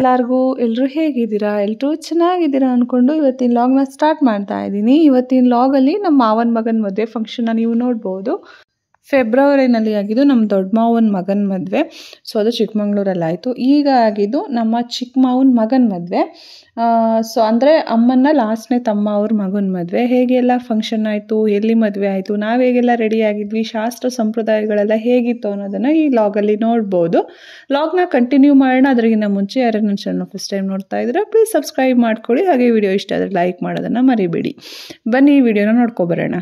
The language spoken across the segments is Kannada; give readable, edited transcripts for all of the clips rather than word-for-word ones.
ಎಲ್ಲರೂ ಹೇಗಿದ್ದೀರಾ? ಎಲ್ಲರೂ ಚೆನ್ನಾಗಿದ್ದೀರಾ ಅಂದ್ಕೊಂಡು ಇವತ್ತಿನ ಲಾಗ್ನ ಸ್ಟಾರ್ಟ್ ಮಾಡ್ತಾ ಇದ್ದೀನಿ. ಇವತ್ತಿನ ಲಾಗಲ್ಲಿ ನಮ್ಮ ಮಾವನ ಮಗನ ಮದುವೆ ಫಂಕ್ಷನ್ನ ನೀವು ನೋಡ್ಬೋದು. ಫೆಬ್ರವರಿನಲ್ಲಿ ಆಗಿದ್ದು ನಮ್ಮ ದೊಡ್ಡ ಮಾವನ ಮಗನ ಮದುವೆ. ಸೊ ಅದು ಚಿಕ್ಕಮಂಗ್ಳೂರಲ್ಲಿ ಆಯಿತು. ಈಗ ಆಗಿದ್ದು ನಮ್ಮ ಚಿಕ್ಕ ಮಾವನ ಮಗನ ಮದುವೆ. ಸೊ ಅಂದರೆ ಅಮ್ಮನ ಲಾಸ್ಟ್ನೇ ತಮ್ಮ ಅವ್ರ ಮಗನ ಮದುವೆ. ಹೇಗೆಲ್ಲ ಫಂಕ್ಷನ್ ಆಯಿತು, ಎಲ್ಲಿ ಮದುವೆ ಆಯಿತು, ನಾವು ಹೇಗೆಲ್ಲ ರೆಡಿ ಆಗಿದ್ವಿ, ಶಾಸ್ತ್ರ ಸಂಪ್ರದಾಯಗಳೆಲ್ಲ ಹೇಗಿತ್ತು ಅನ್ನೋದನ್ನು ಈ ಲಾಗಲ್ಲಿ ನೋಡ್ಬೋದು. ಲಾಗ್ನ ಕಂಟಿನ್ಯೂ ಮಾಡೋಣ. ಅದರಿಗಿಂತ ಮುಂಚೆ ಯಾರು ನನ್ನ ಚಾನಲ್ ಫಸ್ಟ್ ಟೈಮ್ ನೋಡ್ತಾ ಇದ್ರೆ ಪ್ಲೀಸ್ ಸಬ್ಸ್ಕ್ರೈಬ್ ಮಾಡ್ಕೊಳ್ಳಿ. ಹಾಗೆ ವಿಡಿಯೋ ಇಷ್ಟ ಆದರೆ ಲೈಕ್ ಮಾಡೋದನ್ನು ಮರಿಬೇಡಿ. ಬನ್ನಿ ಈ ವಿಡಿಯೋನ ನೋಡ್ಕೊಬರೋಣ.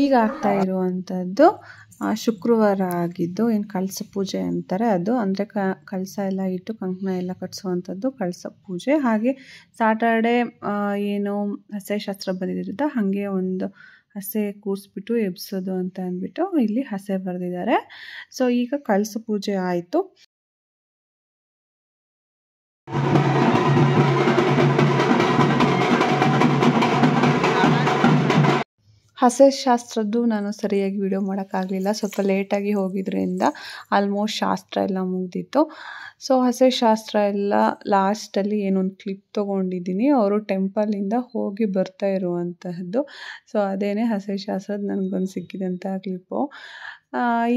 ಈಗ ಆಗ್ತಾ ಇರುವಂಥದ್ದು ಶುಕ್ರವಾರ ಆಗಿದ್ದು ಏನು ಕಳಸ ಪೂಜೆ ಅಂತಾರೆ ಅದು. ಅಂದರೆ ಕಳಸ ಎಲ್ಲ ಇಟ್ಟು ಕಂಕಣ ಎಲ್ಲ ಕಟ್ಸುವಂಥದ್ದು ಕಳಸ ಪೂಜೆ. ಹಾಗೆ ಸಾಟರ್ಡೆ ಏನು ಹಸೆ ಶಾಸ್ತ್ರ ಬಂದಿದ್ದರಿಂದ ಹಾಗೆ ಒಂದು ಹಸೆ ಕೂರಿಸ್ಬಿಟ್ಟು ಎಬ್ಸೋದು ಅಂತ ಅಂದ್ಬಿಟ್ಟು ಇಲ್ಲಿ ಹಸೆ ಬರೆದಿದ್ದಾರೆ. ಸೊ ಈಗ ಕಳಸ ಪೂಜೆ ಆಯಿತು. ಹಸೆ ಶಾಸ್ತ್ರದ್ದು ನಾನು ಸರಿಯಾಗಿ ವಿಡಿಯೋ ಮಾಡೋಕ್ಕಾಗಲಿಲ್ಲ, ಸ್ವಲ್ಪ ಲೇಟಾಗಿ ಹೋಗಿದ್ರಿಂದ ಆಲ್ಮೋಸ್ಟ್ ಶಾಸ್ತ್ರ ಎಲ್ಲ ಮುಗಿದಿತ್ತು. ಸೊ ಹಸೆ ಶಾಸ್ತ್ರ ಎಲ್ಲ ಲಾಸ್ಟಲ್ಲಿ ಏನೊಂದು ಕ್ಲಿಪ್ ತೊಗೊಂಡಿದ್ದೀನಿ, ಅವರು ಟೆಂಪಲಿಂದ ಹೋಗಿ ಬರ್ತಾ ಇರುವಂತಹದ್ದು. ಸೊ ಅದೇನೇ ಹಸೆ ಶಾಸ್ತ್ರದ ನನಗೊಂದು ಸಿಕ್ಕಿದಂಥ ಕ್ಲಿಪ್ಪು.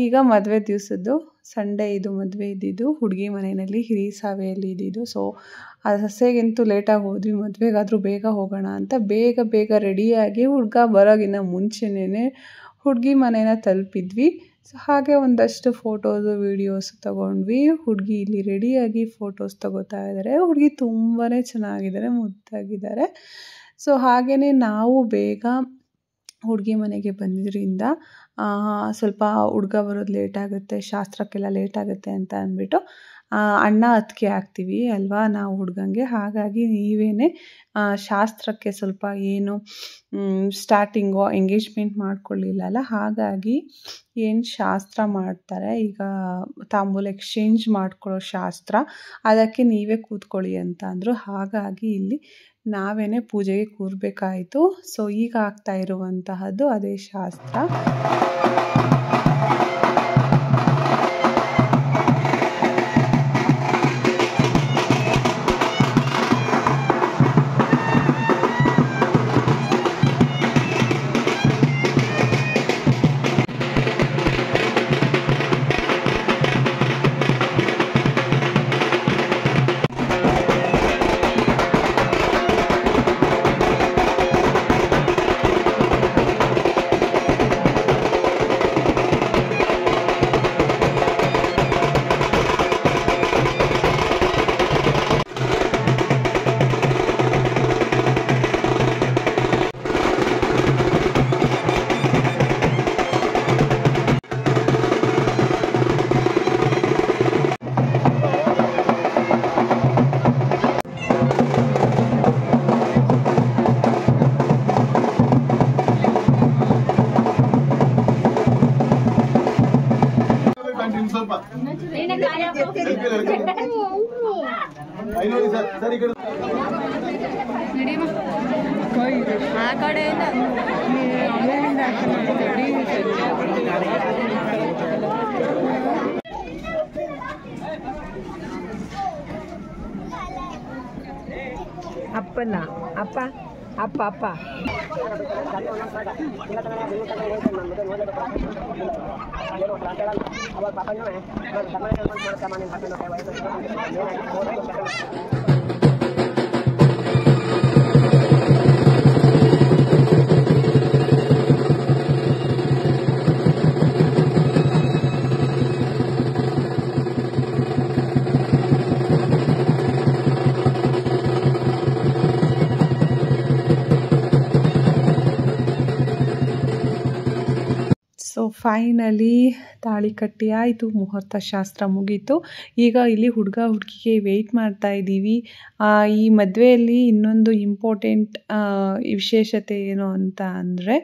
ಈಗ ಮದುವೆ ದಿವಸದ್ದು ಸಂಡೇ ಇದು ಮದುವೆ ಇದ್ದಿದ್ದು ಹುಡುಗಿ ಮನೆಯಲ್ಲಿ ಹಿರಿ ಸಾವೆಯಲ್ಲಿ ಇದ್ದಿದ್ದು. ಸೊ ಆ ಹಸೆಗಂತೂ ಲೇಟಾಗಿ ಹೋದ್ವಿ, ಮದುವೆಗಾದರೂ ಬೇಗ ಹೋಗೋಣ ಅಂತ ಬೇಗ ರೆಡಿಯಾಗಿ ಹುಡುಗ ಬರೋಗಿನ್ನ ಮುಂಚೆನೇ ಹುಡುಗಿ ಮನೇನ ತಲುಪಿದ್ವಿ. ಸೊ ಹಾಗೆ ಒಂದಷ್ಟು ಫೋಟೋಸು ವೀಡಿಯೋಸ್ ತೊಗೊಂಡ್ವಿ. ಹುಡುಗಿ ಇಲ್ಲಿ ರೆಡಿಯಾಗಿ ಫೋಟೋಸ್ ತೊಗೋತಾ ಇದ್ದಾರೆ. ಹುಡುಗಿ ತುಂಬಾ ಚೆನ್ನಾಗಿದ್ದಾರೆ, ಮುದ್ದಾಗಿದ್ದಾರೆ. ಸೊ ಹಾಗೆಯೇ ನಾವು ಬೇಗ ಹುಡುಗಿ ಮನೆಗೆ ಬಂದಿದ್ದರಿಂದ ಸ್ವಲ್ಪ ಹುಡುಗ ಬರೋದು ಲೇಟಾಗುತ್ತೆ, ಶಾಸ್ತ್ರಕ್ಕೆಲ್ಲ ಲೇಟಾಗುತ್ತೆ ಅಂತ ಅಂದ್ಬಿಟ್ಟು ಅಣ್ಣ ಅತ್ತಿಗೆ ಆಗ್ತೀವಿ ಅಲ್ವಾ ನಾವು ಹುಡುಗಂಗೆ. ಹಾಗಾಗಿ ನೀವೇನೇ ಶಾಸ್ತ್ರಕ್ಕೆ ಸ್ವಲ್ಪ ಏನು ಸ್ಟಾರ್ಟಿಂಗು ಎಂಗೇಜ್ಮೆಂಟ್ ಮಾಡ್ಕೊಳ್ಳಿಲ್ಲಲ್ಲ, ಹಾಗಾಗಿ ಏನು ಶಾಸ್ತ್ರ ಮಾಡ್ತಾರೆ ಈಗ ತಾಂಬೂಲ ಎಕ್ಸ್ಚೇಂಜ್ ಮಾಡ್ಕೊಳ್ಳೋ ಶಾಸ್ತ್ರ, ಅದಕ್ಕೆ ನೀವೇ ಕೂತ್ಕೊಳ್ಳಿ ಅಂತ ಅಂದರು. ಹಾಗಾಗಿ ಇಲ್ಲಿ ನಾವೇನೇ ಪೂಜೆಗೆ ಕೂರಬೇಕಾಯಿತು. ಸೊ ಈಗ ಆಗ್ತಾ ಇರುವಂತಹದ್ದು ಅದೇ ಶಾಸ್ತ್ರ. ಅಪ್ಪನ ಅಪ್ಪ ಅಪ್ಪ ಅಪ್ಪ ಸೊ ಫೈನಲಿ ತಾಳಿ ಕಟ್ಟಿ ಆಯಿತು, ಮುಹೂರ್ತ ಶಾಸ್ತ್ರ ಮುಗೀತು. ಈಗ ಇಲ್ಲಿ ಹುಡುಗ ಹುಡುಗಿಗೆ ವೆಯ್ಟ್ ಮಾಡ್ತಾ ಇದ್ದೀವಿ. ಈ ಮದುವೆಯಲ್ಲಿ ಇನ್ನೊಂದು ಇಂಪಾರ್ಟೆಂಟ್ ವಿಶೇಷತೆ ಏನು ಅಂತ ಅಂದರೆ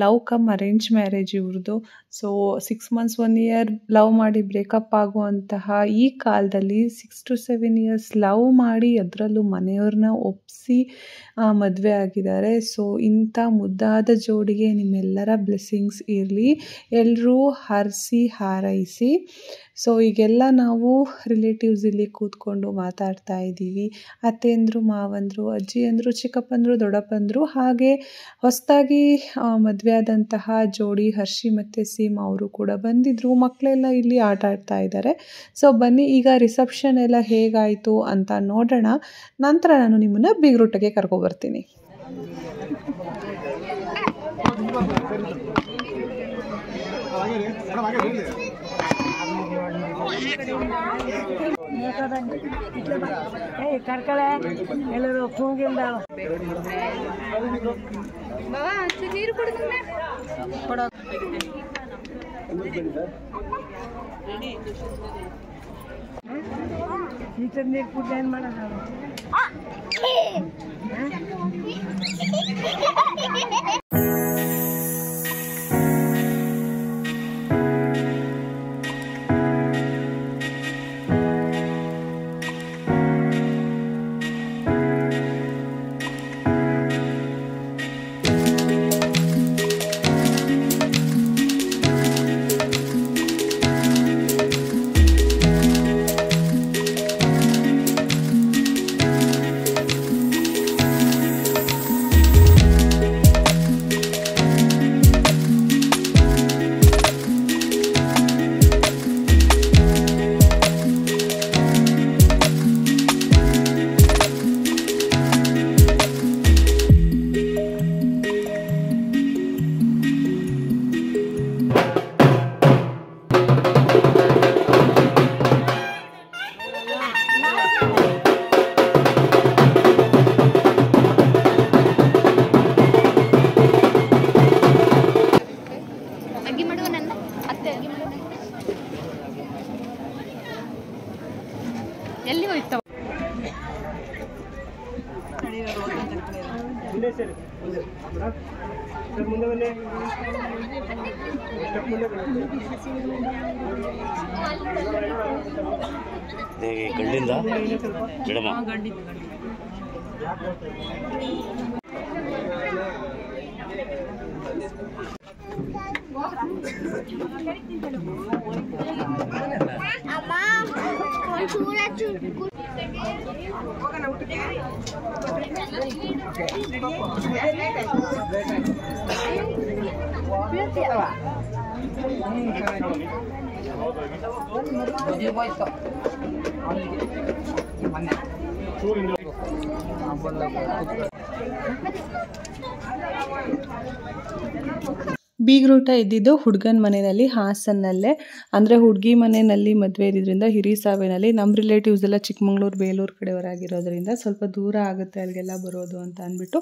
ಲವ್ ಕಮ್ ಅರೇಂಜ್ ಮ್ಯಾರೇಜ್ ಇವ್ರದ್ದು. ಸೊ 6 months 1 year ಲವ್ ಮಾಡಿ ಬ್ರೇಕಪ್ ಆಗುವಂತಹ ಈ ಕಾಲದಲ್ಲಿ 6 to 7 years ಲವ್ ಮಾಡಿ ಅದರಲ್ಲೂ ಮನೆಯವ್ರನ್ನ ಒಪ್ಪಿಸಿ ಮದುವೆ ಆಗಿದ್ದಾರೆ. ಸೊ ಇಂಥ ಮುದ್ದಾದ ಜೋಡಿಗೆ ನಿಮ್ಮೆಲ್ಲರ ಬ್ಲೆಸ್ಸಿಂಗ್ಸ್ ಇರಲಿ, ಎಲ್ಲರೂ ಹರಿಸಿ ಹಾರೈಸಿ. ಸೊ ಈಗೆಲ್ಲ ನಾವು ರಿಲೇಟಿವ್ಸ್ ಇಲ್ಲಿ ಕೂತ್ಕೊಂಡು ಮಾತಾಡ್ತಾ ಇದ್ದೀವಿ. ಅತ್ತೆಂದರು, ಮಾವಂದರು, ಅಜ್ಜಿಯಂದರು, ಚಿಕ್ಕಪ್ಪಂದರು, ದೊಡ್ಡಪ್ಪಂದರು, ಹಾಗೆ ಹೊಸದಾಗಿ ಮದುವೆ ಆದಂತಹ ಜೋಡಿ ಹರ್ಷಿ ಮತ್ತು ಸೀಮಾ ಅವರು ಕೂಡ ಬಂದಿದ್ದರು. ಮಕ್ಕಳೆಲ್ಲ ಇಲ್ಲಿ ಆಟ ಆಡ್ತಾ ಇದ್ದಾರೆ. ಸೊ ಬನ್ನಿ ಈಗ ರಿಸೆಪ್ಷನ್ ಎಲ್ಲ ಹೇಗಾಯಿತು ಅಂತ ನೋಡೋಣ. ನಂತರ ನಾನು ನಿಮ್ಮನ್ನು ಬೀಗ್ರೂಟಗೆ ಕರ್ಕೊಬರ್ತೀನಿ. ಕರ್ಕಳೆ ಎಲ್ಲರೂ ಕೂಗಿಂದ ನೀರು ಕೊಡ್ತೀನಿ ಈ ಥರ ನೀರು ಕುಡ್ದು ಏನು ಮಾಡೋದು? ಎಲ್ಲಿ ಹೋಯ್ತಾವ? ಗಂಡಿಂದ ಬಿಡಮ್ಮ ಬೀಗ್ರೂಟ ಇದ್ದಿದ್ದು ಹುಡುಗನ ಮನೆಯಲ್ಲಿ ಹಾಸನಲ್ಲೇ, ಅಂದರೆ ಹುಡುಗಿ ಮನೆಯಲ್ಲಿ ಮದುವೆ ಇದ್ದಿದ್ದರಿಂದ ಹಿರಿಸಾವೆನಲ್ಲಿ. ನಮ್ಮ ರಿಲೇಟಿವ್ಸ್ ಎಲ್ಲ ಚಿಕ್ಕಮಂಗ್ಳೂರು ಬೇಲೂರು ಕಡೆಯವರಾಗಿರೋದ್ರಿಂದ ಸ್ವಲ್ಪ ದೂರ ಆಗುತ್ತೆ ಅಲ್ಲಿಗೆಲ್ಲ ಬರೋದು ಅಂತ ಅಂದ್ಬಿಟ್ಟು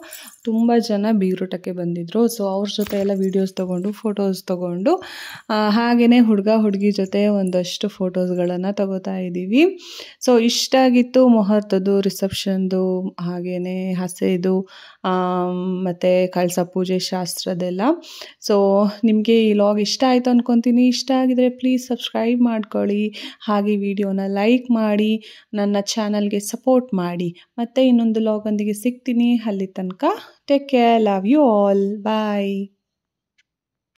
ತುಂಬ ಜನ ಬೀಗ್ರೂಟಕ್ಕೆ ಬಂದಿದ್ದರು. ಸೊ ಅವ್ರ ಜೊತೆ ಎಲ್ಲ ವೀಡಿಯೋಸ್ ತೊಗೊಂಡು ಫೋಟೋಸ್ ತೊಗೊಂಡು ಹಾಗೆಯೇ ಹುಡುಗ ಹುಡುಗಿ ಜೊತೆ ಒಂದಷ್ಟು ಫೋಟೋಸ್ಗಳನ್ನು ತಗೋತಾ ಇದ್ದೀವಿ. ಸೊ ಇಷ್ಟಾಗಿತ್ತು ಮುಹೂರ್ತದ್ದು, ರಿಸೆಪ್ಷನ್ದು, ಹಾಗೆಯೇ ಹಸೆದು ಮತ್ತು ಕಳಸ ಪೂಜೆ ಶಾಸ್ತ್ರದೆಲ್ಲ. ಸೊ ನಿಮಗೆ ಈ ಲಾಗ್ ಇಷ್ಟ ಆಯಿತು ಅಂದ್ಕೊತೀನಿ. ಇಷ್ಟ ಆಗಿದರೆ ಪ್ಲೀಸ್ ಸಬ್ಸ್ಕ್ರೈಬ್ ಮಾಡ್ಕೊಳ್ಳಿ, ಹಾಗೆ ವಿಡಿಯೋನ ಲೈಕ್ ಮಾಡಿ, ನನ್ನ ಚಾನಲ್ಗೆ ಸಪೋರ್ಟ್ ಮಾಡಿ. ಮತ್ತೆ ಇನ್ನೊಂದು ಲಾಗೊಂದಿಗೆ ಸಿಗ್ತೀನಿ. ಅಲ್ಲಿ ತನಕ take care, love you all, bye.